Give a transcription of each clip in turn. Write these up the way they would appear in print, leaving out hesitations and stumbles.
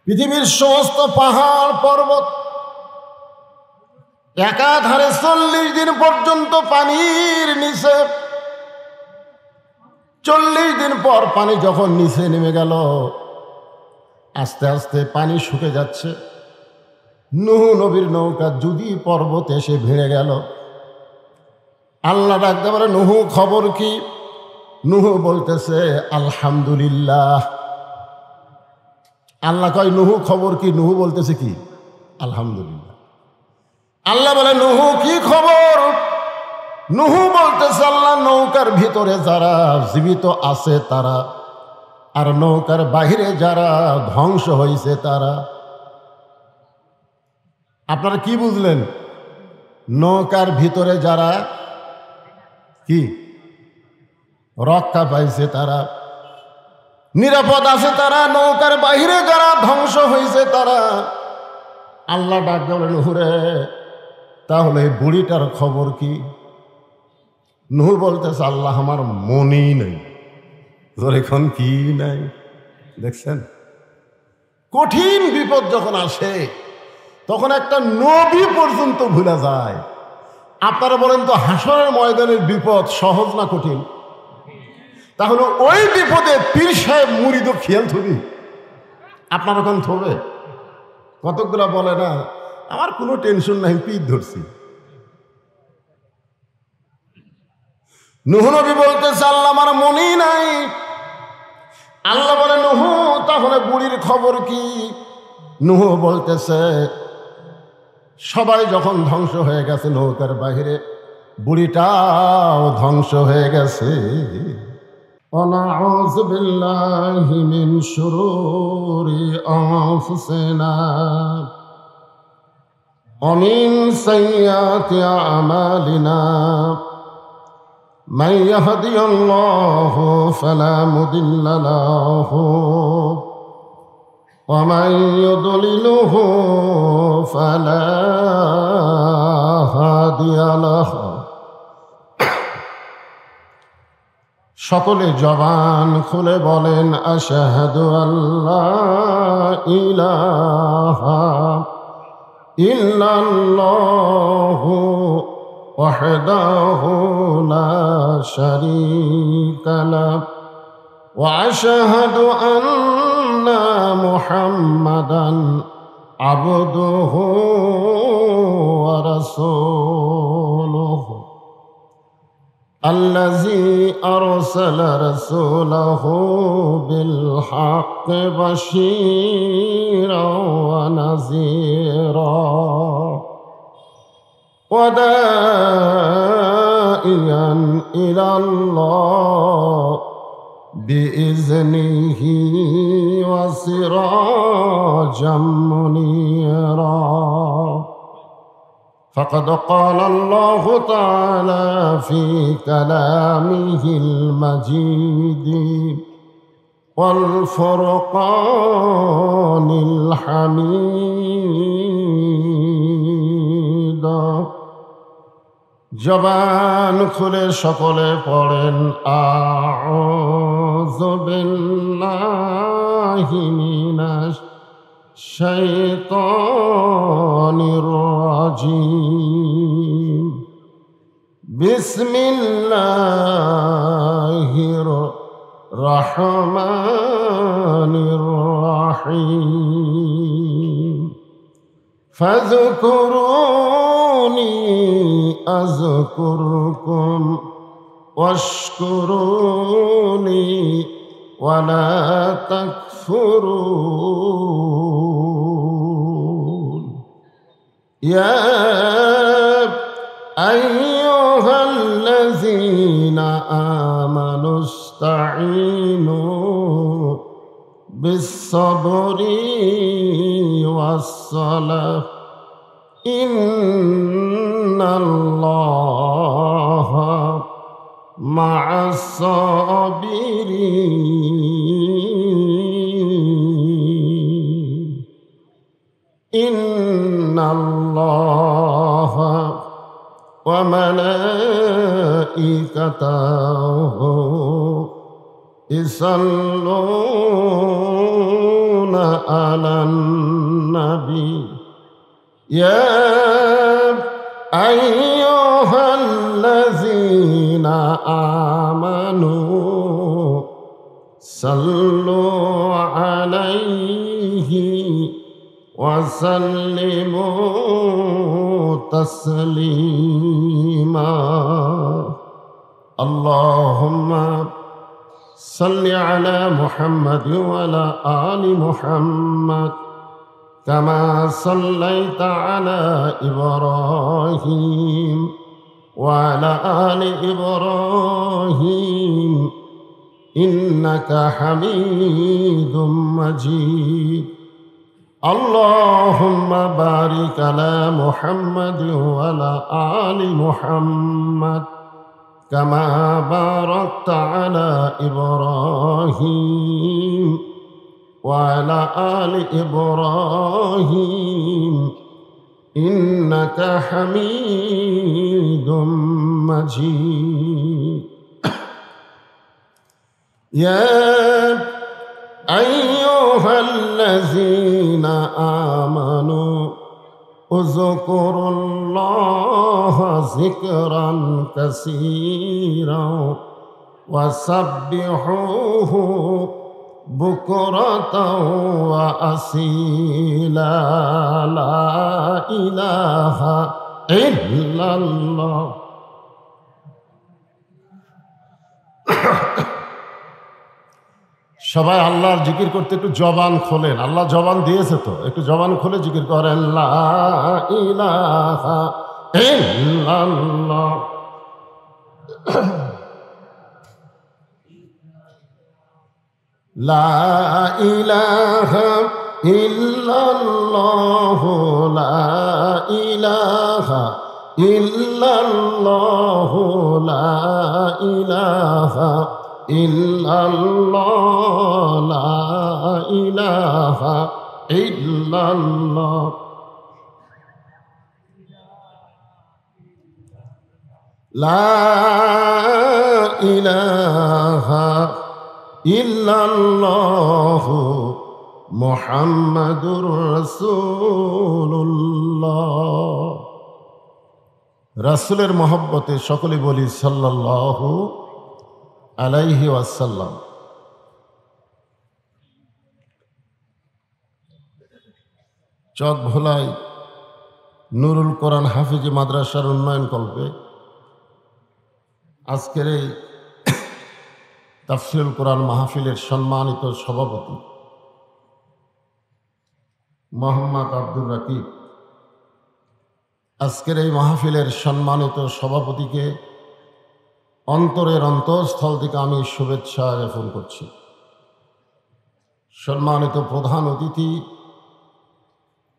পৃথিবীর সমস্ত পাহাড় পর্বত একাধারে 40 দিন পর্যন্ত পানির নিচে। 40 দিন পর পানি যখন নিচে নেমে গেল, আস্তে আস্তে পানি শুকে যাচ্ছে। নূহ নবীর নৌকা যদি পর্বতে এসে ভিড়ে গেল। আল্লাহ ডাকতে পারে, নূহ খবর কি? নূহ বলতেছে আলহামদুলিল্লাহ। আল্লাহ কয় নূহ খবর কি? নূহ বলতেছে কি? আলহামদুলিল্লাহ। আল্লাহ বলে নূহ কি খবর? নূহ বলতেছে আল্লাহ, নৌকার ভিতরে যারা জীবিত আছে তারা, আর নৌকার বাহিরে যারা ধ্বংস হয়েছে তারা। আপনারা কি বুঝলেন? নৌকার ভিতরে যারা কি রক্ষা পাইছে তারা, নিরাপদ আছে তারা, নৌকার বাহিরে যারা ধ্বংস হয়েছে তারা। আল্লাহ ডাক বলেন, হুরে তাহলে বুড়িটার খবর কি? নূহ বলতেছে আল্লাহ আমার মনেই নেই। এখন কি নাই? দেখছেন, কঠিন বিপদ যখন আসে তখন একটা নবী পর্যন্ত ভুলে যায়। আপনারা বলেন তো, হাসরের ময়দানের বিপদ সহজ না কঠিন? তাহলে ওই বিপদে পীর সাহেব মুরিদ খেয়াল থবি? আপনার ওখান থবে? কতগুলা বলে না, আমার কোনো টেনশন নাই, পীর ধরছি। নূহ নবী বলতেছে আল্লাহ আমার মনেই নাই। আল্লাহ বলে নূহ তাহলে বুড়ির খবর কি? নূহ বলতেছে সবাই যখন ধ্বংস হয়ে গেছে নৌকার বাহিরে, বুড়িটাও ধ্বংস হয়ে গেছে। ওয়ানাউযু বিল্লাহি মিন শুরুরি আনফুসিনা ওয়া মিন সাইয়্যাতি আমালিনা মান ইয়াহদিয়াল্লাহু ফালা মুদিল্লা লাহু ওয়া মান ইউদ্লিলহু ফালা হাদিয়া লাহু। সকলে জবান খুলে বলেন আশহাদু আল্লা ইলাহা ইল্লাল্লাহু ওয়াহদাহু লা শারীকা লাহু ওয়া আশহাদু আন্না মুহাম্মাদান আবদুহু ওয়া রাসূলুহু الذي أرسل رسوله بالحق بشيرا ونذيرا وداعيا إلى الله بإذنه وسراجا منيرا. فقد قال الله تعالى في كلامه المجيد والفرقان الحميد. জবান খুলে সকলে পড়েন আউযু বিল্লাহি মিনাশ শাইতানির রাজিম. বিসমিল্লাহির রহমানির রহিম. ফাযকুরুনি আযকুরকুম ওয়াশকুরুনি ওয়ালা তাকফুরুন. ইয়া আইয়ুহাল্লাযীনা আমানুস্তাঈনু বিস-সাবরি ওয়াস-সালাহ ইন্নাল্লাহা মা'আস-সাবিরিন. ইন্নাল্লাহা ওয়া মালাইকাতাহু ইসাল্লুনা على النبي يا أيها الذين آمنوا صلوا عليه وسلموا تسليما اللهم صل على محمد وعلى آل محمد كما صليت على إبراهيم وعلى آل إبراهيم إنك حميد مجيد اللهم بارك على محمد وعلى آل محمد كما باركت على إبراهيم وعلى آل إبراهيم إنك حميد مجيد يا أيها الذين آمنوا اذكروا الله ذكرا كثيرا وسبحوه بكرة وأصيلا لا إله إلا الله সবাই আল্লাহর জিকির করতে একটু জবান খোলেন আল্লাহ জবান দিয়েছে তো একটু জবান খুলে জিকির করেন লা ইলাহা ইল্লাল্লাহ লা ইলাহা ইল্লাল্লাহ লা ইলাহা ইল্লাল্লাহ লা ইলাহা ইল্লাল্লাহ লা ইলাহা ইল্লাল্লাহ লা ইলাহা ইল্লাল্লাহ মুহাম্মাদুর রাসূলুল্লাহ রাসূলের মহব্বতে সকলে বলি সাল্লাল্লাহু আলাইহি ওয়াসাল্লাম চক ভোলাই নুরুল কোরআন হাফিজি মাদ্রাসার উন্নয়ন কল্পে আজকের এই তাফসীরুল কোরআন মাহফিলের সম্মানিত সভাপতি মোহাম্মদ আব্দুর রাকিব আজকের এই মাহফিলের সম্মানিত সভাপতিকে অন্তরের অন্তঃস্থল থেকে আমি শুভেচ্ছা জ্ঞাপন করছি সম্মানিত প্রধান অতিথি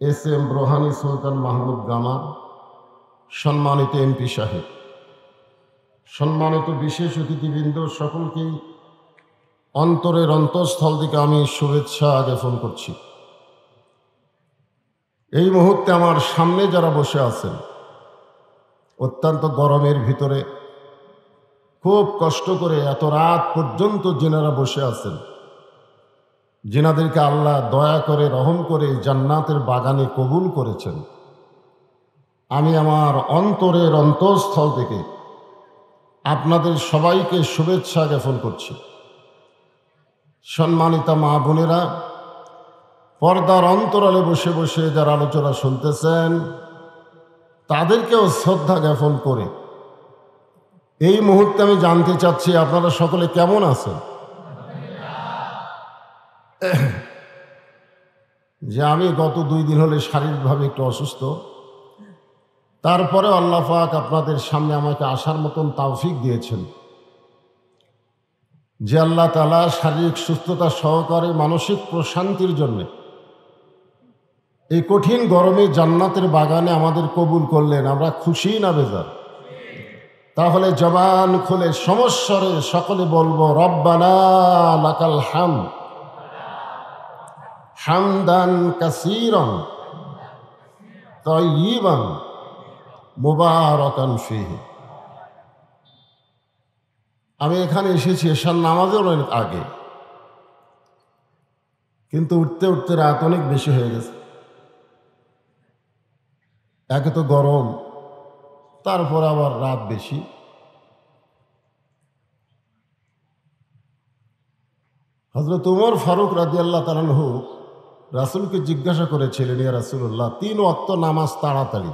এস এম রোহানী সুলতান মাহমুদ গামা সম্মানিত এমপি সাহেব সম্মানিত বিশেষ অতিথিবৃন্দ সকলকেই অন্তরের অন্তঃস্থল থেকে আমি শুভেচ্ছা জ্ঞাপন করছি এই মুহূর্তে আমার সামনে যারা বসে আছেন অত্যন্ত গরমের ভিতরে খুব কষ্ট করে এত রাত পর্যন্ত যেনারা বসে আছেন যেনাদেরকে আল্লাহ দয়া করে রহম করে জান্নাতের বাগানে কবুল করেছেন আমি আমার অন্তরের অন্তঃস্থল থেকে আপনাদের সবাইকে শুভেচ্ছা জ্ঞাপন করছি সম্মানিতা মা বোনেরা পর্দার অন্তরালে বসে বসে যারা আলোচনা শুনতেছেন তাদেরকেও শ্রদ্ধা জ্ঞাপন করে এই মুহূর্তে আমি জানতে চাচ্ছি আপনারা সকলে কেমন আছেন যে আমি গত 2 দিন হলে শারীরিকভাবে একটু অসুস্থ তারপরে আল্লাহ পাক আপনাদের সামনে আমাকে আসার মতন তৌফিক দিয়েছেন যে আল্লাহ তাআলা শারীরিক সুস্থতা সহকারে মানসিক প্রশান্তির জন্য এই কঠিন গরমে জান্নাতের বাগানে আমাদের কবুল করলেন আমরা খুশি না বেজার তাহলে জবান খুলে সমস্বরে সকলে বলবো রব্বানা লাকাল হামদ হামদান কাসীরান তাইয়িবান মুবারাকান ফীহি আমি এখানে এসেছি এশার নামাজের অনেক আগে কিন্তু উঠতে উঠতে রাত অনেক বেশি হয়ে গেছে। একে তো গরম, তারপর আবার রাত বেশি। হযরত ওমর ফারুক রাদিয়াল্লাহু তাআলা আনহু রাসূলকে জিজ্ঞাসা করেছিলেন, ইয়া রাসূলুল্লাহ, 3 ওয়াক্ত নামাজ তাড়াতাড়ি,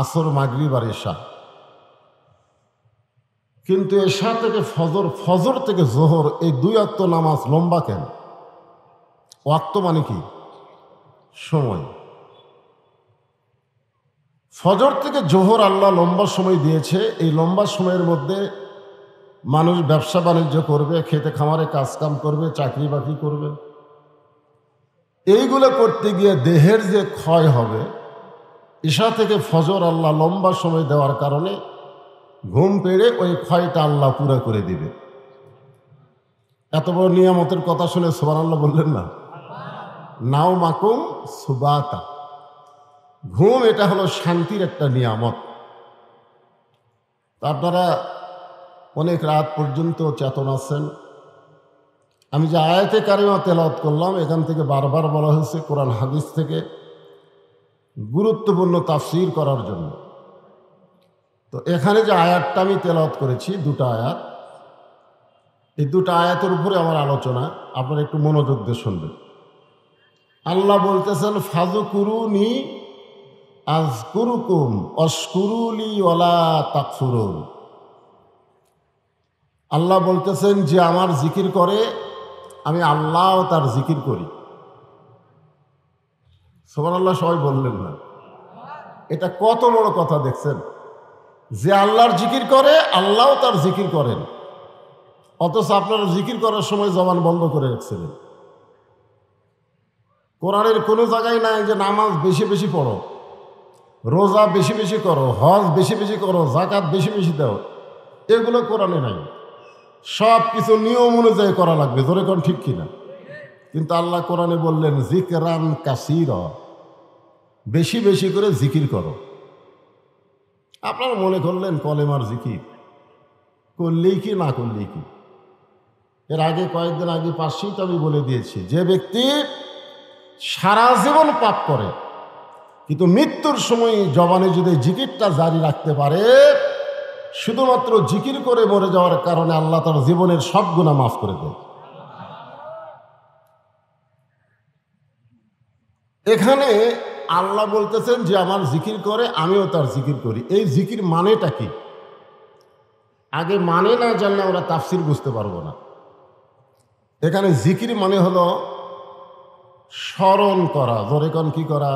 আসর, মাগরিব আর এশা, কিন্তু এশা থেকে ফজর, ফজর থেকে জোহর, এই 2 ওয়াক্ত নামাজ লম্বা কেন? ওয়াক্ত মানে কি? সময়। ফজর থেকে জোহর আল্লাহ লম্বা সময় দিয়েছে। এই লম্বা সময়ের মধ্যে মানুষ ব্যবসা বাণিজ্য করবে, খেতে খামারে কাজকাম করবে, চাকরি বাকরি করবে। এইগুলো করতে গিয়ে দেহের যে ক্ষয় হবে, ঈশা থেকে ফজর আল্লাহ লম্বা সময় দেওয়ার কারণে ঘুম পেড়ে ওই ক্ষয়টা আল্লাহ পুরো করে দিবে। এত বড় নিয়ামতের কথা শুনে সুবহানাল্লাহ বললেন না? নাও মাকুম সুবাতা, ঘুম এটা হলো শান্তির একটা নিয়ামত। আপনারা অনেক রাত পর্যন্ত চেতন আছেন। আমি যে আয়াতে কারিমা তেলাওয়াত করলাম, এখান থেকে বারবার বলা হয়েছে কোরআন হাদিস থেকে গুরুত্বপূর্ণ তাফসীর করার জন্য। তো এখানে যে আয়াতটা আমি তেলাওয়াত করেছি, 2টা আয়াত, এই 2টা আয়াতের উপরে আমার আলোচনা, আপনারা একটু মনোযোগ দিয়ে শুনবেন। আল্লাহ বলতেছেন, ফাযকুরুনি আযকুরুকুম ওয়াশকুরুলি ওয়ালা তাকফুরুন। আল্লাহ বলতেছেন যে আমার জিকির করে, আমি আল্লাহও তার জিকির করি। সুবহানাল্লাহ সবাই বললেন না? এটা কত বড় কথা দেখছেন, যে আল্লাহর জিকির করে, আল্লাহও তার জিকির করেন, অথচ আপনারা জিকির করার সময় জবান বন্ধ করে রাখছিলেন। কোরআনের কোনো জায়গায় নাই যে নামাজ বেশি বেশি পড়ো, রোজা বেশি বেশি করো, হজ বেশি বেশি করো, যাকাত বেশি বেশি দাও, এগুলো কোরআনে নাই। সব কিছু নিয়ম অনুযায়ী করা লাগবে, জোরে কোন ঠিক কিনা? কিন্তু আল্লাহ কোরআনে বললেন যিকরান কাসীরা, বেশি বেশি করে জিকির করো। আপনারা মনে করলেন কলেমার জিকির করলেই কি না করলেই কি? এর আগে কয়েকদিন আগে 5টা আমি বলে দিয়েছি, যে ব্যক্তি সারা জীবন পাপ করে কিন্তু মৃত্যুর সময় জবানে যদি জিকিরটা জারি রাখতে পারে, শুধুমাত্র জিকির করে মরে যাওয়ার কারণে আল্লাহ তার জীবনের সব গুনাহ মাফ করে দেয়। এখানে আল্লাহ বলতেছেন যে আমার জিকির করে, আমিও তার জিকির করি। এই জিকির মানেটা কি? আগে মানে না জানলে আমরা তাফসীর বুঝতে পারবো না। এখানে জিকির মানে হলো স্মরণ করা, জোরে কোন কি করা?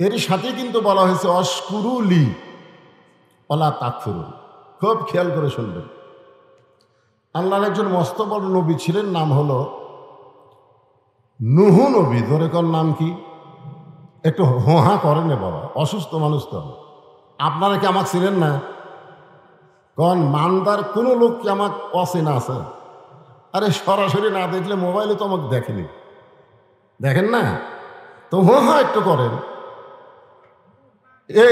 এর সাথে কিন্তু বলা হয়েছে অশকুরুলি ওয়ালা তাকফুরুন। খুব খেয়াল করে শুনবেন। আল্লাহর একজন মস্ত বড় নবী ছিলেন, নাম হলো নূহ নবী। জোরে কোন নাম কি? একটু হোহা করেন বাবা, অসুস্থ মানুষ তো। আপনারা কি আমাকে চিনেন না? কোন মানদার কোনো লোক কি আমাকে অচেনা আছে? আরে সরাসরি না দেখলে মোবাইলে তো আমাকে দেখেনি, দেখেন না তো, হোহা একটু করেন।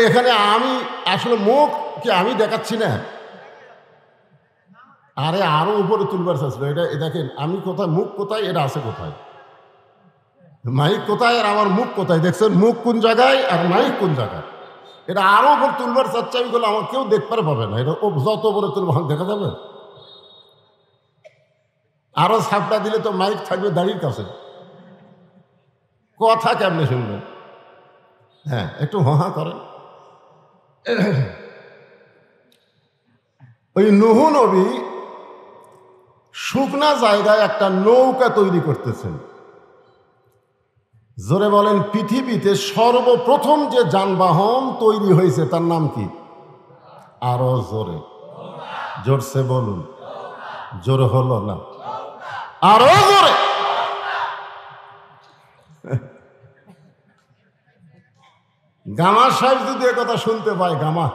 এখানে আমি আসলে মুখ কি আমি দেখাচ্ছি না? আরে আরো উপরে তুলবার চাচ্ছিল। এটা দেখেন আমি কোথায়, মুখ কোথায়, এটা আছে কোথায়, মাইক কোথায় আর আমার মুখ কোথায়? দেখছেন মুখ কোন জায়গায় আর মাইক কোন জায়গায়? এটা আরো উপর তুলবার চাচ্ছে আমি, বলে আমার কেউ দেখতে পাবে না। এটা যত উপরে তুলব দেখা যাবে। আরো ছাপটা দিলে তো মাইক থাকবে দাড়ির কাছে, কথা কেমনে শুনবেন? হ্যাঁ, একটু হা করেন। ওই নূহ নবী শুকনা জায়গায় একটা নৌকা তৈরি করতেছেন। জোরে বলেন, পৃথিবীতে সর্বপ্রথম যে যানবাহন তৈরি হয়েছে তার নাম কি? আরো জোরে, জোরসে বলুন। জোরে হলো না, আরো জোরে। গামা সাহেব যদি কথা শুনতে পায়, গামা,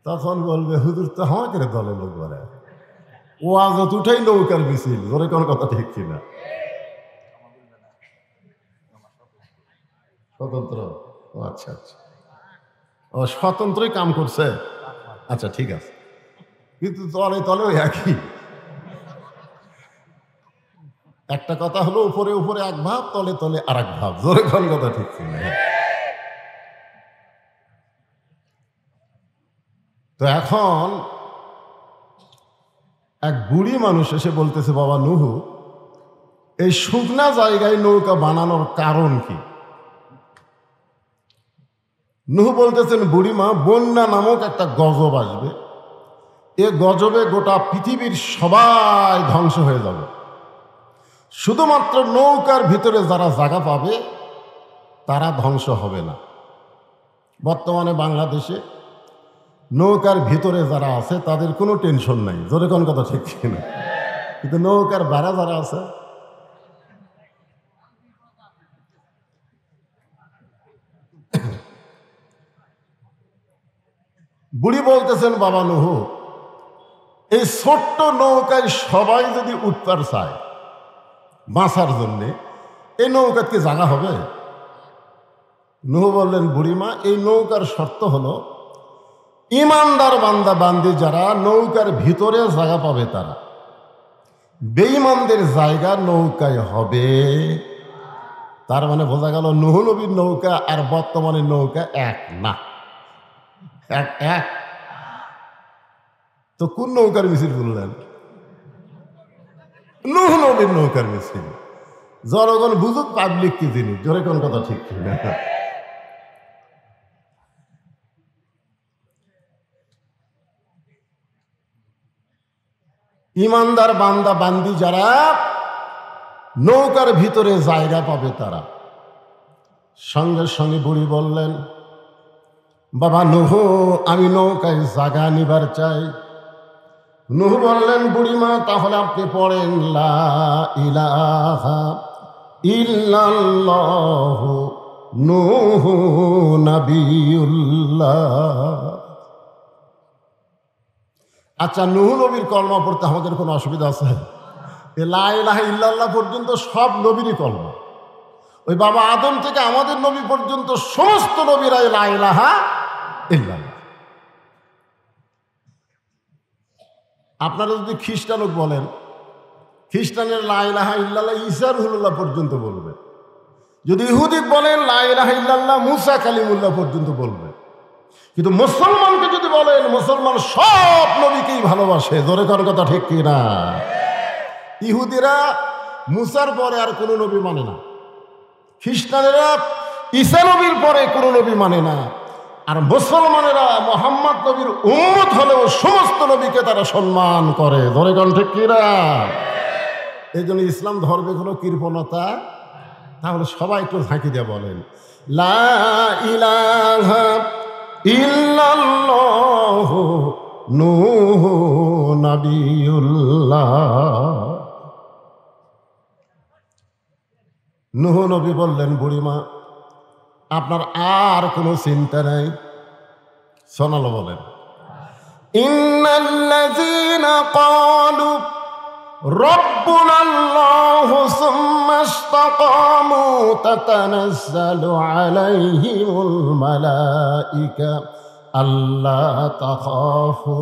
তখন বলবে হুজুর তো আমাকে দলে লোক বলে, ও আজত উঠাই নৌকার মিছিল। জোরে কোন কথা ঠিক কিনা? স্বতন্ত্র? ও আচ্ছা আচ্ছা, ও স্বতন্ত্রই কাম করছে। আচ্ছা ঠিক আছে, কিন্তু তলে তলেও একই। একটা কথা হলো উপরে উপরে এক ভাব, তলে তলে আর এক ভাব। জোরে কোন কথা ঠিক ছিল। তো এখন এক বুড়ি মানুষ এসে বলতেছে, বাবা নুহু, এই শুকনা জায়গায় নৌকা বানানোর কারণ কি? নুহু বলতেছেন, বুড়িমা, বন্যা নামক একটা গজব আসবে, এ গজবে গোটা পৃথিবীর সবাই ধ্বংস হয়ে যাবে, শুধুমাত্র নৌকার ভিতরে যারা জায়গা পাবে তারা ধ্বংস হবে না। বর্তমানে বাংলাদেশে নৌকার ভিতরে যারা আছে তাদের কোনো টেনশন নাই। জোরে কোন কথা ঠিক কিনা? কিন্তু নৌকার বাইরে যারা আছে, বুড়ি বলতেছেন, বাবা নুহু, এই ছোট্ট নৌকায় সবাই যদি উঠতে চায় বাঁচার জন্যে, এই নৌকার কি জায়গা হবে? নুহু বললেন, বুড়িমা, এই নৌকার শর্ত হলো ইমানদার বান্দা বান্দি যারা নৌকার ভিতরে জায়গা পাবে তারা, বেঈমানদের জায়গা নৌকায় হবে। তার মানে বোঝা গেল নুহু নবীর নৌকা আর বর্তমানে নৌকা এক না। এক এক তো কোন নৌকার মিছিল বললেন? নুহু নবীর নৌকার মিছিল। জনগণ বুঝুক পাবলিক কি জিনিস। জোরে কোন কথা ঠিক কিনা? ইমানদার বান্দা বান্দি যারা নৌকার ভিতরে জায়গা পাবে তারা। সঙ্গে সঙ্গে বুড়ি বললেন, বাবা নুহু, আমি নৌকায় জায়গা নিবার চাই। নুহু বললেন, বুড়িমা, তাহলে আপনি পড়েন লা ইলাহা ইল্লাল্লাহু নূহু নবিয়ুল্লাহ। আচ্ছা, নুহু নবীর কলমা পড়তে আমাদের কোনো অসুবিধা আছে? লা ইলাহা ইল্লাল্লাহ পর্যন্ত সব নবীরই কলমা। ওই বাবা আদম থেকে আমাদের নবী পর্যন্ত সমস্ত নবীরাই লা ইলাহা ইল্লাল্লাহ। আপনারা যদি খ্রিস্টানক বলেন, খ্রিস্টানের লা ইলাহা ইল্লাল্লাহ ঈসা রুহুল্লাহ পর্যন্ত বলবে। যদি ইহুদি বলেন, লা ইলাহা ইল্লাল্লাহ মুসা কালিমুল্লাহ পর্যন্ত বলবে। কিন্তু মুসলমানকে যদি বলেন, মুসলমান সব নবীকেই ভালোবাসে। জোরে করার কথা ঠিক কিনা? ইহুদিরা মুসার পরে আর কোনো নবী মানে না, খ্রিস্টানেরা ঈসা নবীর পরে কোনো নবী মানে না, আর মুসলমানেরা মুহাম্মদ নবীর উম্মত হলেও সমস্ত নবীকে তারা সম্মান করে। জোরে কন ঠিক কিনা? এই জন্য ইসলাম ধর্মে কোনো কৃপণতা। তাহলে সবাই একটু ঝাঁকি দিয়ে বলেন, লা ইলাহা ইল্লাল্লাহু নূহু নবিয়ুল্লাহ। নুহু নবী বললেন, বুড়িমা, আপনার আর কোনো চিন্তা নাই। শোনালো বলেন, ইন্নাল্লাযীনা ক্বালু রাব্বুনাল্লাহু সুম্মা ইসতাকামু তাতানাজ্জালু আলাইহিমুল মালাইকা আল্লা তাখাফু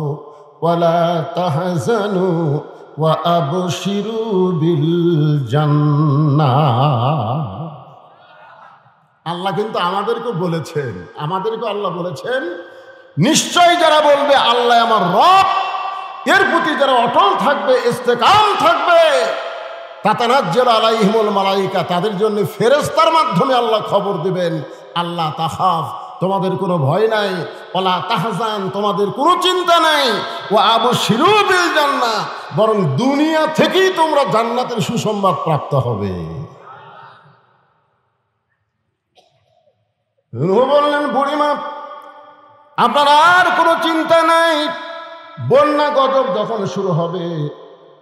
ওয়া লা তাহজানু ওয়া আবশিরু বিল জান্নাহ। আল্লাহ কিন্তু আমাদেরকে বলেছেন, আল্লাহ বলেছেন, নিশ্চয় যারা বলবে আল্লাহ আমার রব, এর প্রতি যারা অটল থাকবে, ইস্তেকাম থাকবে, তাতানাজ্জালু আলাইহিমুল মালাইকা, তাদের জন্য ফেরেশতার মাধ্যমে আল্লাহ খবর দিবেন, আল্লাহ তাখাফ, তোমাদের কোনো ভয় নাই, ওয়ালা তাহজান, তোমাদের কোনো চিন্তা নাই, ওয়া আবশিরু বিল জান্নাহ, বরং দুনিয়া থেকেই তোমরা জান্নাতের সুসংবাদ প্রাপ্ত হবে। নুহু বললেন, বুড়িমা, আপনার আর কোনো চিন্তা নাই। বন্যা গজব যখন শুরু হবে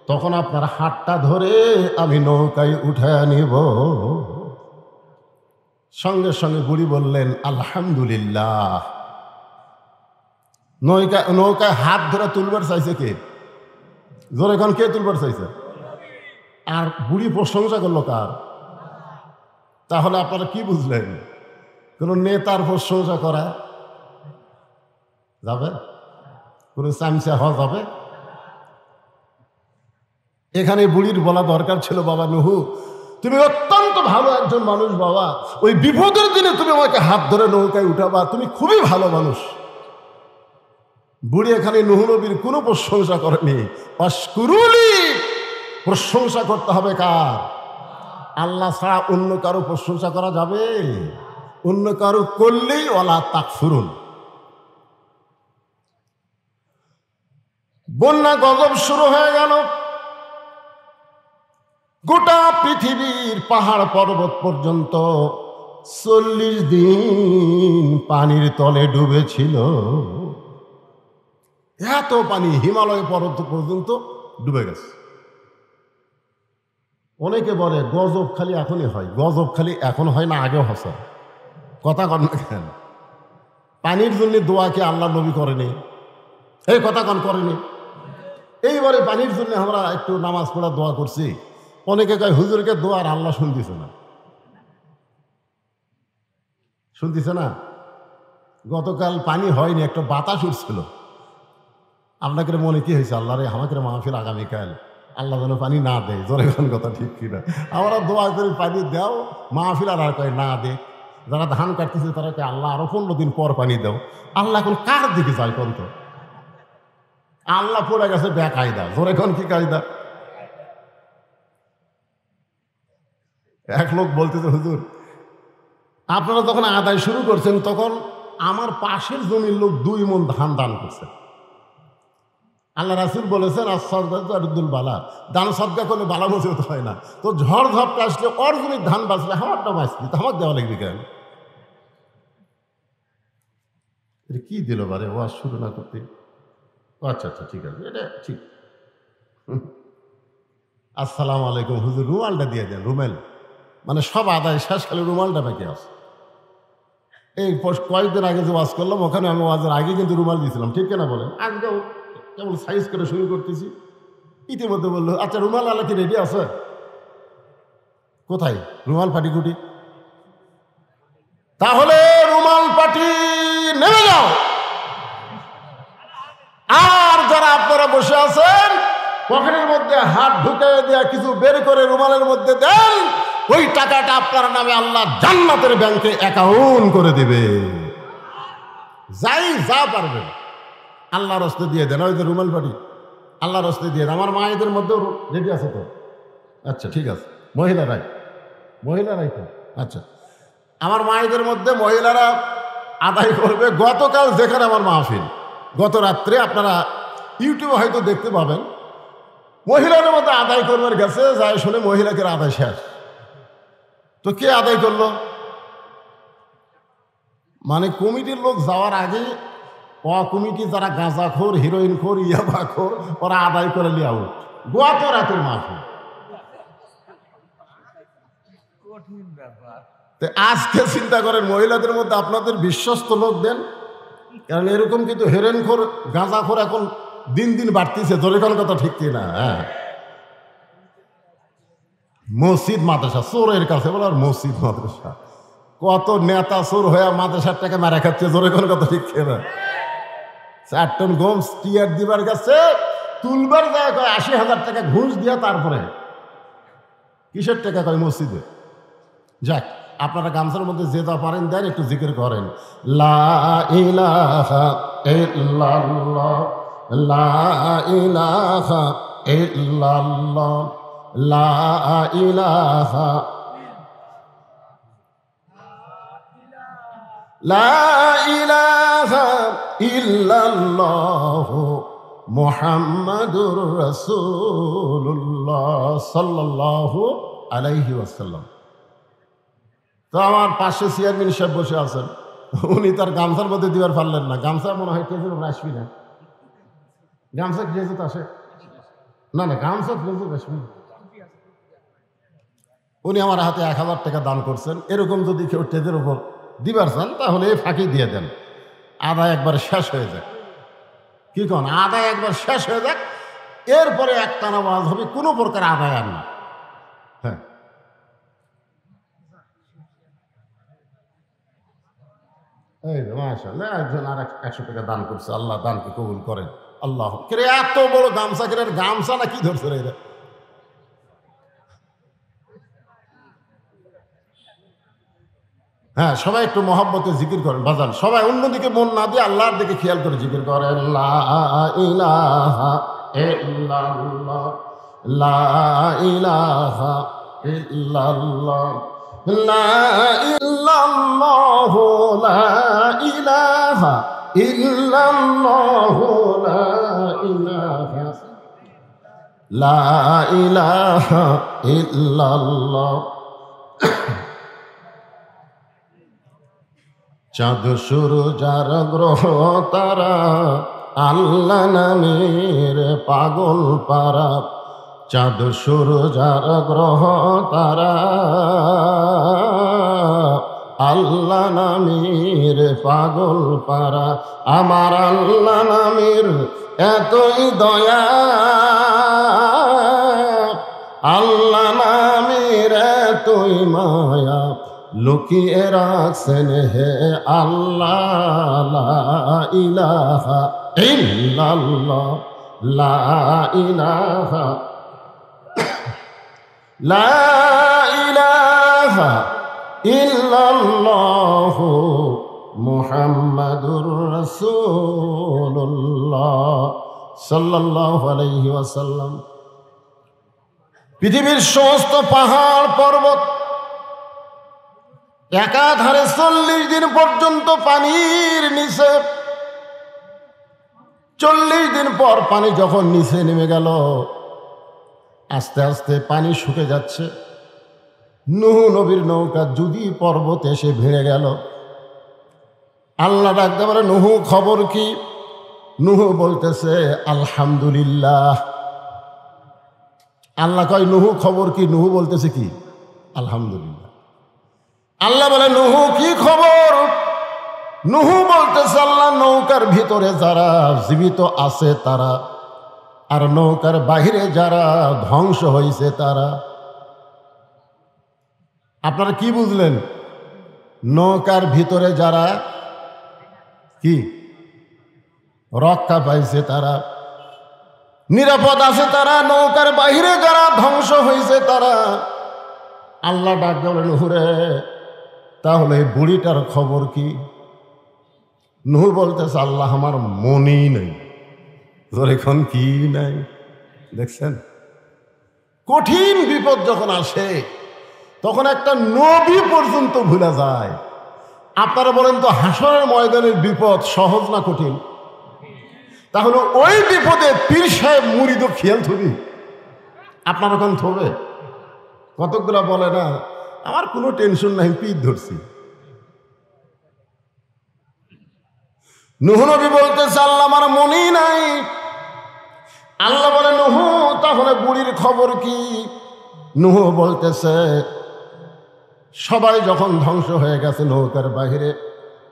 তখন আপনার হাতটা ধরে আমি নৌকায় উঠায় নিব। সঙ্গে সঙ্গে বুড়ি বললেন, আলহামদুলিল্লাহ। নৌকায় হাত ধরে তুলবার চাইছে কে? জোরে এখন কে তুলবার চাইছে? আর বুড়ি প্রশংসা করলো কার? তাহলে আপনারা কি বুঝলেন? কোন নেতার প্রশংসা করা যাবে? কোন চামচা হওয়া যাবে? এখানে বুড়ির বলা দরকার ছিল, বাবা নুহু তুমি অত্যন্ত ভালো একজন মানুষ বাবা, ওই বিপদের দিনে তুমি আমাকে হাত ধরে নৌকায় উঠাবা, তুমি খুবই ভালো মানুষ। বুড়ি এখানে নুহু নবীর কোনো প্রশংসা করেনি। অস্কুরুলি, প্রশংসা করতে হবে কার? আল্লাহ ছাড়া অন্য কারো প্রশংসা করা যাবে? অন্য কারো করলেই ওয়ালা তাকফুরুন। বন্যা গজব শুরু হয়ে গেল, গোটা পৃথিবীর পাহাড় পর্বত পর্যন্ত 40 দিন পানির তলে ডুবেছিল। এত পানি হিমালয় পর্বত পর্যন্ত ডুবে গেছে। অনেকে বলে গজব খালি এখনই হয়, গজব খালি এখন হয় না, আগেও হসে। কথা কন না কেন? পানির জন্য দোয়া কি আল্লাহ নবী করেনি? এই কথা কন করেনি? এইবারে পানির জন্য আমরা একটু নামাজ পড়া দোয়া করছি, অনেকে কয় হুজুরকে দোয়া আর আল্লাহ শুনতেছে না, শুনতেছে না। গতকাল পানি হয়নি, একটা বাতাস উঠছিল। আপনাকে মনে কি হয়েছে? আল্লাহ রে আমাকে মাহফিল আগামীকাল, আল্লাহ যেন পানি না দেয়। জোরে কোন কথা ঠিক কিনা? আমরা দোয়া করি পানি দাও, মাহফিল আর কয় না দে। যারা ধান কাটতেছে তারা কয় আল্লাহ আরো 15 দিন পর পানি দাও। আল্লাহ এখন কার দিকে যায় কোন? তো আল্লাহ পড়ে গেছে বেকায়দা। জোরে কোন কি কায়দা? এক লোক বলতেছে হুজুর আপনারা যখন আদায় শুরু করছেন তখন আমার পাশের জমির লোক 2 মণ ধান দান করছে। আল্লাহ রাসূল বলেছেন আসসাদকাতুল বালা, দান সদকা করলে বালা মুসিবত হয় না। তো ঝড় ঝাপটা আসলে ওর জমির ধান বাঁচলে আমারটা বাঁচলি, তো আমাকে দেওয়া লাগবে কেন? এটা কি দিল বারে ওয়াজ শুরু না করতে? আচ্ছা আচ্ছা ঠিক আছে, এটা ঠিক। আসসালামু আলাইকুম হুজুর, রুমালটা দিয়ে দেন। রুমাল মানে সব আদায় শেষ, খালি রুমালটা বাকি আছে। এই কয়েকদিন আগে যে ওয়াজ করলাম ওখানে আমি ওয়াজের আগে কিন্তু রুমাল দিয়েছিলাম, ঠিক কিনা বলেন? আজকেও কেমন সাইজ করে শুরু করতেছি। ইতিমধ্যে বললো আচ্ছা রুমাল আলা কি রেডি আছে? কোথায় রুমাল পাটি কুটি? তাহলে রুমাল পাটি নেমে যাও। আর যারা আপনারা বসে আছেন পকেটের মধ্যে হাত ঢুকে দেয়া কিছু বের করে রুমালের মধ্যে দেন, ওই টাকাটা আপনার নামে আল্লাহ জান্নাতের ব্যাংকে অ্যাকাউন্ট করে দিবে। যাই যা পারবেন আল্লাহর রাস্তায় দিয়ে দেন। ওই যে রুমাল পাটি আল্লাহর রাস্তায় দিয়ে দেন। আমার মায়েদের মধ্যেও রেডি আছে তো? আচ্ছা ঠিক আছে, মহিলারাই তো আচ্ছা। আমার মায়েদের মধ্যে মহিলারা আদায় করবে। গতকাল যেখানে আমার মাহফিল, গত রাত্রে আপনারা ইউটিউবে হয়তো দেখতে পাবেন, মহিলাদের মধ্যে আদায় করবার গেছে, যায় শুনে মহিলাকে আদায় শেষ। তো কে আদায় করলো? মানে কমিটির লোক যাওয়ার আগে কমিটি যারা গাঁজাখোর, হিরোইনখোর, ইয়াবাখোর, ওরা আদায় করে লিয়ে আউট। গত রাতের মাহফিল। আজকে চিন্তা করেন মহিলাদের মধ্যে আপনাদের বিশ্বস্ত লোক দেন, কারণ এরকম কিন্তু হেরেনখোর, গাঁজাখোর এখন দিন দিন বাড়তিছে। তোর কোন কথা ঠিক কিনা? হ্যাঁ, মসজিদ মাদ্রাসা চোরের কাছে বলে, আর মসজিদ মাদ্রাসা কত নেতা চোর হয়ে মাদ্রাসার টাকা মারা খাচ্ছে। জোরে কোন কথা ঠিক কিনা? 4 টন গম টিয়ার দিবার কাছে তুলবার যায় 80,000 টাকা ঘুষ দিয়া, তারপরে কিসের টাকা কয় মসজিদে। যাক, আপনারা গামছার মধ্যে যে যা পারেন দেন, একটু জিকির করেন লা ইলাহা ইল্লাল্লাহ, লা ইলাহা ইল্লাল্লাহ, লা ইলাহা, লা ইলাহা ইল্লাল্লাহ মুহাম্মাদুর রাসূলুল্লাহ সাল্লাল্লাহু আলাইহি ওয়াসাল্লাম। তো আমার পাশে চেয়ারম্যান সাহেব বসে আছেন, উনি তার গামছার মধ্যে দিবার পারলেন না। গামছা মনে হয় কেজি আসবি না, গামছা কেজি আসে না, না গামছা কেজি আসবি। উনি আমার হাতে 1000 টাকা দান করছেন। এরকম যদি কেউ টেজের উপর দিবার চান তাহলে এই ফাঁকি দিয়ে দেন, আদায় একবার শেষ হয়ে যাক। কি কোন? আদায় একবার শেষ হয়ে যাক, এরপরে একটানা ওয়াজ হবে, কোনো প্রকার আদায় আর না। হ্যাঁ, এই মাশাআল্লাহ, একজন আর 100 টাকা দান করছে। আল্লাহ দানকে কবুল করেন। আল্লাহ, এত বড় গামছা কেনার, গামছা না কি ধরছে রে? হ্যাঁ, সবাই একটু মহব্বতে জিকির করেন বাজান, সবাই অন্যদিকে মন না দিয়ে আল্লাহর দিকে খেয়াল করে জিকির করেন। লা ইলাহা ইল্লাল্লাহ, লা ইলাহা ইল্লাল্লাহ, লা ইল্লাল্লাহ, লা ইলাহা ইল্লাল্লাহ, লা ইলাহা, লা ইলাহা ইল্লাল্লাহ। চাঁদ সূরজ আর গ্রহ তারা আল্লাহ নামের পাগল পারা, চাঁদ সূরজ আর গ্রহ তারা আল্লাহ নামের পাগল পারা। আমার আল্লাহ নামের এতই দয়া, আল্লাহ নামের এতই মায়া, লুকিয়ে রাখছেন হে আল্লাহ। লা ইলাহা ইল্লাল্লাহ, লা ইলাহা, লা ইলাহা ইল্লাল্লাহ, মুহাম্মাদুর রাসূলুল্লাহ সাল্লাল্লাহু আলাইহি ওয়াসাল্লাম। পৃথিবীর সমস্ত পাহাড় পর্বত একাধারে 40 দিন পর্যন্ত পানির নিচে, 40 দিন পর পানি যখন নিচে নেমে গেল, আস্তে আস্তে পানি শুকে যাচ্ছে। নূহ নবীর নৌকা যদি পর্বতে এসে ভিড়ে গেল। আল্লাহ ডাকতে পারে, নূহ খবর কি? নূহ বলতেছে আলহামদুলিল্লাহ। আল্লাহ কয় নূহ খবর কি? নূহ বলতেছে কি? আলহামদুলিল্লাহ। আল্লাহ বলে নূহ কি খবর? নূহ বলতেছে আল্লাহ নৌকার ভিতরে যারা জীবিত আছে তারা, আর নৌকার বাহিরে যারা ধ্বংস হয়েছে তারা। আপনারা কি বুঝলেন? নৌকার ভিতরে যারা কি রক্ষা পাইছে তারা, নিরাপদ আছে তারা, নৌকার বাহিরে যারা ধ্বংস হয়েছে তারা। আল্লাহ ডাক বলেন হুরে, তাহলে বুড়িটার খবর কি? নূহ বলতেছে আল্লাহ আমার মনই নেই। এখন কি নাই? দেখছেন, কঠিন বিপদ যখন আসে তখন একটা নবী পর্যন্ত ভুলে যায়। আপনারা বলেন তো, হাসরের ময়দানের বিপদ সহজ না কঠিন? তাহলে ওই বিপদে পীর সাহেব মুরিদ খেয়াল থবি? আপনার ওখান থবে? কতকগুলা বলে না আমার কোনো টেনশন নাই, পীর ধরছি। নূহ নবী বলতেছে আল্লাহ আমার মনই নাই। আল্লাহ বলে নূহ তাহলে বুড়ির খবর কি? নূহ বলতেছে সবাই যখন ধ্বংস হয়ে গেছে নৌকার বাহিরে,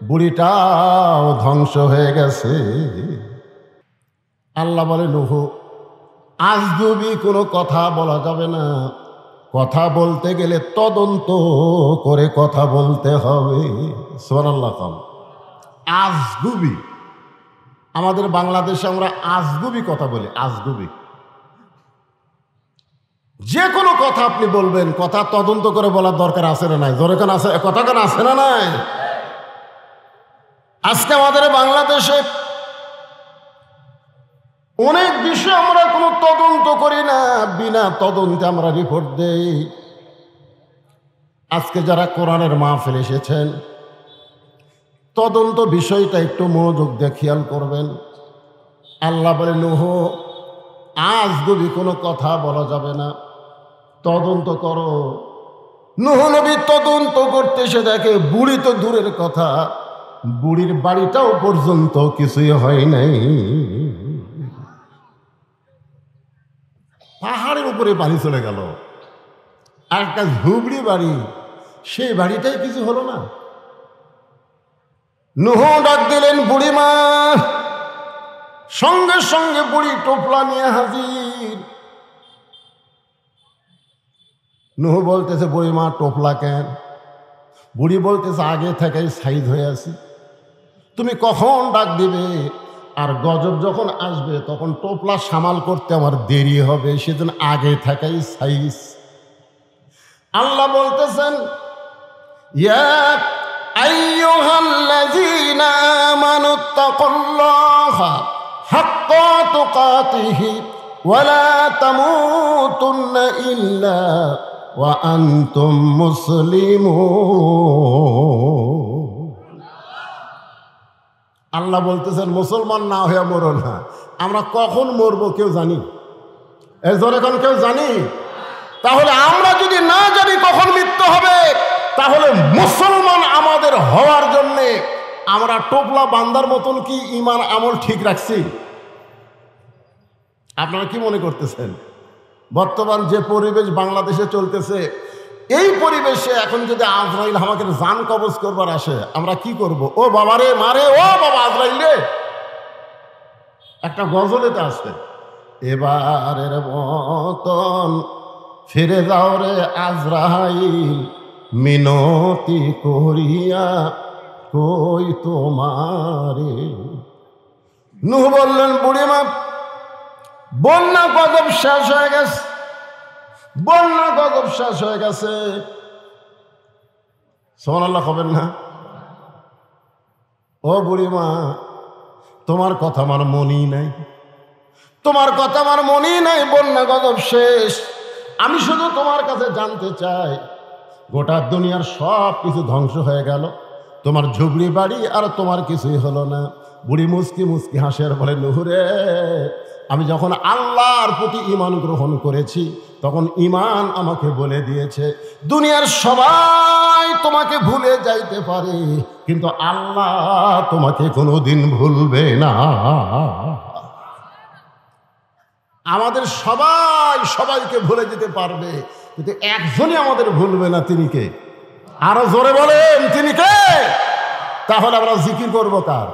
বুড়িটাও ধ্বংস হয়ে গেছে। আল্লাহ বলে নূহ আজগুবি কোনো কথা বলা যাবে না, কথা বলতে গেলে তদন্ত করে কথা বলতে হবে। সুবহানাল্লাহ। আজগুবি, আমাদের বাংলাদেশে আমরা আজগুবি কথা বলি। আজগুবি যে কোনো কথা আপনি বলবেন, কথা তদন্ত করে বলার দরকার আছে না নাই? জোরে কান আছে, কথা কান আছে না নাই? আজকে আমাদের বাংলাদেশে অনেক বিষয় আমরা কোনো তদন্ত করি না, বিনা তদন্তে আমরা রিপোর্ট দেই। আজকে যারা কোরআনের মাহফিল এসেছেন, তদন্ত বিষয়টা একটু মনোযোগ দিয়ে খেয়াল করবেন। আল্লাহ বলে নূহ আজগুবি কোনো কথা বলা যাবে না, তদন্ত করো। নূহ নবী তদন্ত করতে এসে দেখে বুড়ি তো দূরের কথা, বুড়ির বাড়িটাও পর্যন্ত কিছুই হয় নাই। পাহাড়ের উপরে পানি চলে গেল, আর একটা ঝুবড়ি বাড়ি, সেই বাড়িটাই কিছু হলো না। নূহ ডাক দিলেন বুড়িমা, সঙ্গে সঙ্গে বুড়ি টোপলা নিয়ে হাজির। নূহ বলতেছে বুড়িমা টোপলা কেন? বুড়ি বলতেছে আগে থেকেই সাইজ হয়ে আছি, তুমি কখন ডাক দিবে আর গজব যখন আসবে তখন টোপলা সামাল করতে আমার দেরি হবে, সেজন্য আগে থেকেই সাইজ। আল্লাহ বলতেছেন ইয়া আইয়ুহাল্লাযীনা আমানুত্তাকুল্লাহা হাক্কা তুকাতিহি ওয়া লা তামুতুন্না ইল্লা ওয়া আনতুম মুসলিমুন। আল্লাহ বলতেছেন মুসলমান না হয়ে মরো না। আমরা কখন মরবো কেউ জানি? এই জোরে কোন কেউ জানি? তাহলে আমরা যদি না জানি কখন মৃত্যু হবে, তাহলে মুসলমান আমাদের হওয়ার জন্যে আমরা টোপলা বান্দার মতন কি ঈমান আমল ঠিক রাখছি? আপনারা কি মনে করতেছেন? বর্তমান যে পরিবেশ বাংলাদেশে চলতেছে, এই পরিবেশে এখন যদি আজরাইল আমাকে জান কবজ করবার আসে, আমরা কি করব? ও বাবা রে মারে, ও বাবা আজরাইল রে। একটা গজলেতে আছে, এবারের মতন ফিরে যাও রে আজরাইল, মিনতি করিয়া কই তোমারে। নূহ বললেন, বুড়িমা বন্যা গজব শেষ হয়ে গেছে, বন্যা গজব শেষ হয়ে গেছে। সুবহানাল্লাহ হবেন না? ও বুড়িমা, তোমার কথা আমার মনেই নাই, তোমার কথা আমার মনেই নাই। বন্যা গজব শেষ। আমি শুধু তোমার কাছে জানতে চাই, গোটা দুনিয়ার সব কিছু ধ্বংস হয়ে গেল, তোমার ঝুবড়ি বাড়ি আর তোমার কিছুই হলো না। বুড়ি মুস্কি মুস্কি হাসের বলে, নূহ রে, আমি যখন আল্লাহর প্রতি ঈমান গ্রহণ করেছি, তখন ঈমান আমাকে বলে দিয়েছে দুনিয়ার সবাই তোমাকে ভুলে যাইতে পারে, কিন্তু আল্লাহ তোমাকে কোনোদিন ভুলবে না। আমাদের সবাই সবাইকে ভুলে যেতে পারবে, কিন্তু একজনই আমাদের ভুলবে না। তিনি কে? আরো জোরে বলেন, তিনি কে? তাহলে আমরা জিকির করবো কার?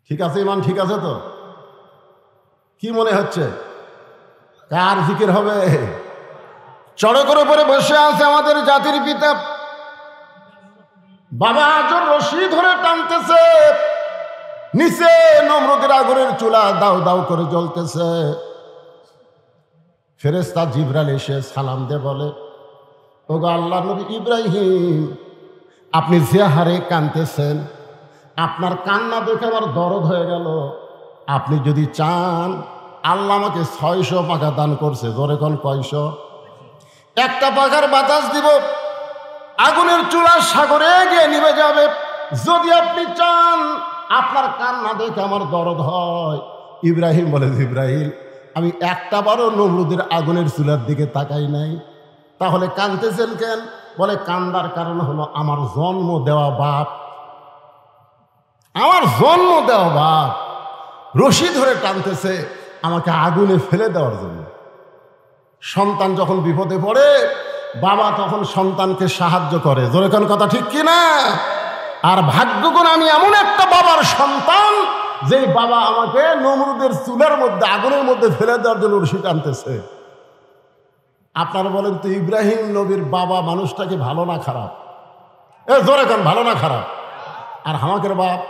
ঠিক আছে ইমান? ঠিক আছে তো? কি মনে হচ্ছে কার জিকির হবে? চড়কের উপরে বসে আছে আমাদের জাতির পিতা, বাবা আজর রশি ধরে টানতেছে, নিচে নমরুদের আগুনের চুলা দাউ দাউ করে জ্বলতেছে। ফেরেশতা জিবরাইল এসে সালাম দিয়ে বলে, ওগো আল্লাহর নবী ইব্রাহিম, আপনি যে হারে কাঁদতেছেন, আপনার কান্না দেখে আমার দরদ হয়ে গেল। আপনি যদি চান, আল্লাহ আমাকে 600 পাখা দান করছে। জোরে কোন কয়শো? একটা পাখার বাতাস দিব, আগুনের চুলা সাগরে গিয়ে নিভে যাবে। যদি আপনি চান, আপনার কান্না দেখে আমার দরদ হয়। ইব্রাহিম বলে, ইব্রাহিম, আমি একটা বারও নমরুদের আগুনের চুলার দিকে তাকাই নাই। তাহলে কাঁদতেছেন কেন? বলে, কান্দার কারণ হলো আমার জন্ম দেওয়া বাপ, আমার জন্ম দেওয়া বাপ রশি ধরে টানতেছে আমাকে আগুনে ফেলে দেওয়ার জন্য। সন্তান যখন বিপদে পড়ে, বাবা তখন সন্তানকে সাহায্য করে। জোরে কোন কথা ঠিক কিনা? আর ভাগ্যগুণ আমি এমন একটা বাবার সন্তান, যে বাবা আমাকে নমরুদের চুলার মধ্যে, আগুনের মধ্যে ফেলে দেওয়ার জন্য রশি টানতেছে। আপনারা বলেন তো, ইব্রাহিম নবীর বাবা মানুষটাকে ভালো না খারাপ? এ জোরে কোন, ভালো না খারাপ? আর আমাদের বাপ,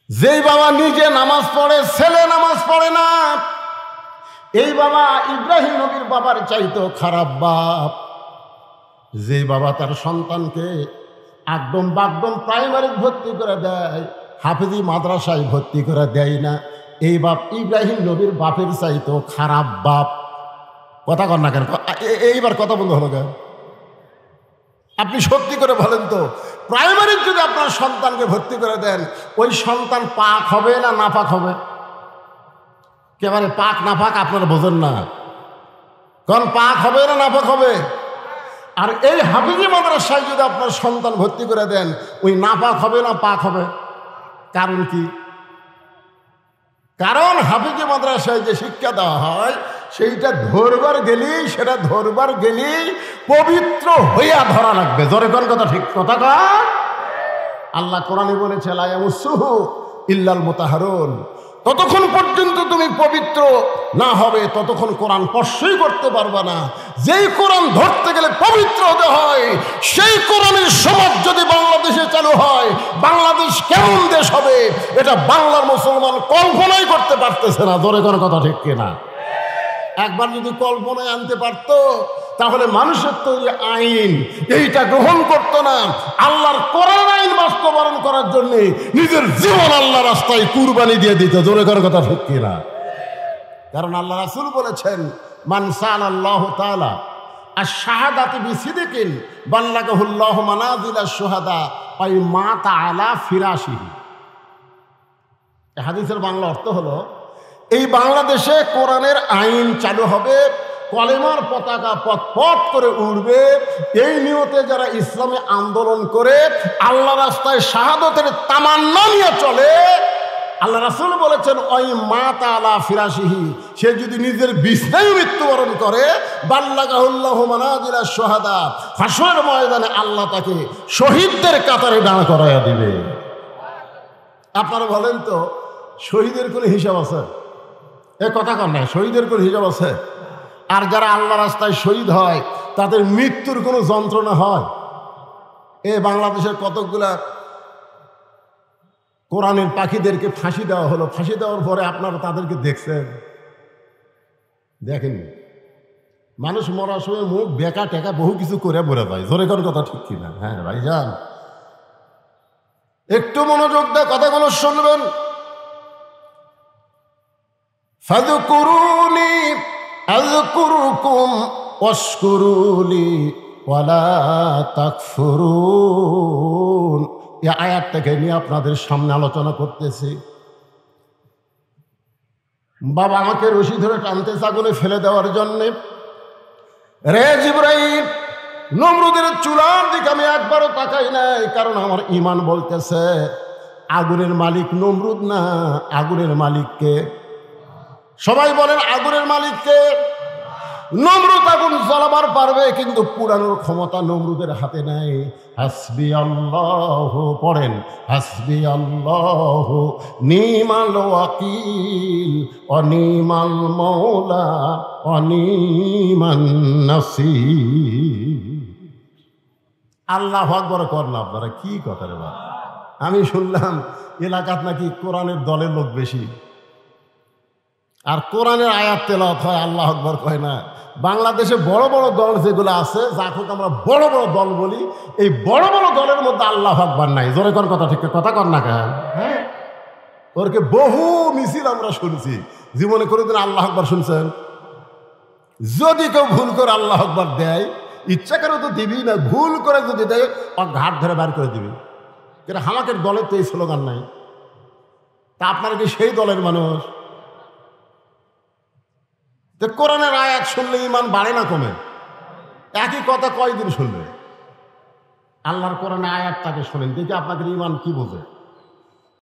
যেই বাবা নিজে নামাজ পড়ে, ছেলে নামাজ পড়ে না, এই বাবা ইব্রাহিম নবীর বাবার চাইতো খারাপ বাপ। যে বাবা তার সন্তানকে একদম বাগদম প্রাইমারি ভর্তি করে দেয়, হাফেজি মাদ্রাসায় ভর্তি করে দেয় না, এই বাপ ইব্রাহিম নবীর বাপের চাইতো খারাপ বাপ। কথা কর না কেন? এইবার কথা বন্ধ হলো কেন? আপনি সত্যি করে বলেন তো, প্রাইমারির যদি আপনার সন্তানকে ভর্তি করে দেন, ওই সন্তান পাক হবে না নাপাক হবে? একেবারে পাক নাপাক আপনারা বোঝেন না। কারণ পাক হবে না নাপাক হবে? আর এই হাফিজি মাদ্রাসায় যদি আপনার সন্তান ভর্তি করে দেন, ওই নাপাক হবে না পাক হবে? কারণ কি? কারণ হাফিজি মাদ্রাসায় যে শিক্ষা দেওয়া হয়, সেইটা ধরবার গেলেই পবিত্র হইয়া ধরা লাগবে। জোরে কোন কথা ঠিক? কথা কর। আল্লাহ কোরআনে বলেছে, লা ইয়ামুসসুহু ইল্লাল মুতাহহারুন। ততক্ষণ পর্যন্ত তুমি পবিত্র না হবে, ততক্ষণ কোরআন স্পর্শই করতে পারবা না। যেই কোরআন ধরতে গেলে পবিত্র হতে হয়, সেই কোরআনের সমাজ যদি বাংলাদেশে চালু হয়, বাংলাদেশ কেমন দেশ হবে এটা বাংলার মুসলমান কল্পনাই করতে পারতেছে না। জোরে কোন কথা ঠিক কিনা? একবার যদি কল্পনায় আনতে পারত তাহলে মানুষের তৈরি আইন এইটা গ্রহণ করত না, আল্লাহর কোরআন আইন বাস্তবায়ন করার জন্য নিজের জীবন আল্লাহ রাস্তায় কুরবানি দিয়ে দিত। জোরে করার কথা ঠিক কিনা? কারণ আল্লাহ রাসূল বলেছেন, মান সাআলাল্লাহু তাআলা আশ-শাহাদাতি বিসিদকিন বাল্লাগাহুল্লাহু মানাজিলাশ শুহাদা আই মাতা আলা ফিরাশিহি। এই হাদিসের বাংলা অর্থ হলো, এই বাংলাদেশে কোরআনের আইন চালু হবে, কলেমার পতাকা পথ পথ করে উড়বে, এই নিয়তে যারা ইসলামে আন্দোলন করে আল্লাহ রাস্তায় শাহাদতের তামান্না নিয়ে চলে, আল্লাহ রাসূল বলেছেন ওই মাতা আলা ফিরাশিহি, সে যদি নিজের বিছানায় মৃত্যুবরণ করে, বাল্লাগাহুল্লাহু মানাজিলাশ শুহাদা, হাশরের ময়দানে আল্লাহ তাকে শহীদদের কাতারে দাঁড় করাইয়া দিবে। আপনারা বলেন তো, শহীদের কোনো হিসাব আছে? এ কথা কন না, শহীদের কোনো হিসাব আছে? আর যারা আল্লাহ রাস্তায় শহীদ হয় তাদের মৃত্যুর কোনো যন্ত্রণা হয়? এ বাংলাদেশের কতকগুলা কোরআনের পাখিদেরকে ফাঁসি দেওয়া হলো, ফাঁসি দেওয়ার পরে আপনারা তাদেরকে দেখছেন? দেখেননি। মানুষ মরার সময় মুখ বেকা টেকা বহু কিছু করে বলে যায়। জোরে কোন কথা ঠিক কিনা? হ্যাঁ ভাইজান, একটু মনোযোগ দিয়ে কথাগুলো শুনবেন। ফাযকুরুনি আযকুরুকুম ওয়াশকুরুলি ওয়ালা তাকফুরুন। এই আয়াতটাকে নিয়ে আপনাদের সামনে আলোচনা করতেছি। বাবা আমাকে রশি ধরে টানতেছে আগুনে ফেলে দেওয়ার জন্যে। রে জিবরাইল, নমরুদের চুলার দিকে আমি একবারও তাকাই নাই, কারণ আমার ঈমান বলতেছে আগুনের মালিক নমরুদ না, আগুনের মালিককে। সবাই বলেন আগুনের মালিককে। নমরুদ আগুন জ্বালাবার পারবে, কিন্তু পুরানোর ক্ষমতা নমরুদের হাতে নাই। হাসবি আল্লাহ, পড়েন হাসবি আল্লাহ নিমাল ওয়াকিল অনিমাল মৌলা অনিমান নাসির। আল্লাহু আকবার করেন আপনারা, কি কথা রে বাবা? আমি শুনলাম এলাকাত নাকি কোরআনের দলের লোক বেশি, আর কোরআনের আয়াত তেলাওয়াত হয়, আল্লাহু আকবার কয় না। বাংলাদেশে বড় বড় দল যেগুলো আছে, যাকে আমরা বড় বড় দল বলি, এই বড় বড় দলের মধ্যে আল্লাহু আকবার নাই। জোরে কোন কথা ঠিক কথা কর না কেন? হ্যাঁ, ওরকে বহু মিছিল আমরা শুনছি, জীবনে কোনোদিন আল্লাহু আকবার শুনছেন? যদি কেউ ভুল করে আল্লাহু আকবার দেয়, ইচ্ছা করে তো দিবি না, ভুল করে যদি দেয় ওর ঘাট ধরে বার করে দিবি। কিন্তু আমাদের দলের তো এই স্লোগান নাই। তা আপনারা কি সেই দলের মানুষ? কোরআনের আয়াত শুনলে ঈমান বাড়ে না কমে? একই কথা কয়দিন শুনবে? আল্লাহর কোরআনের আয়াতটাকে শোনেন, দেখি আপনাদের ঈমান কি বোঝে।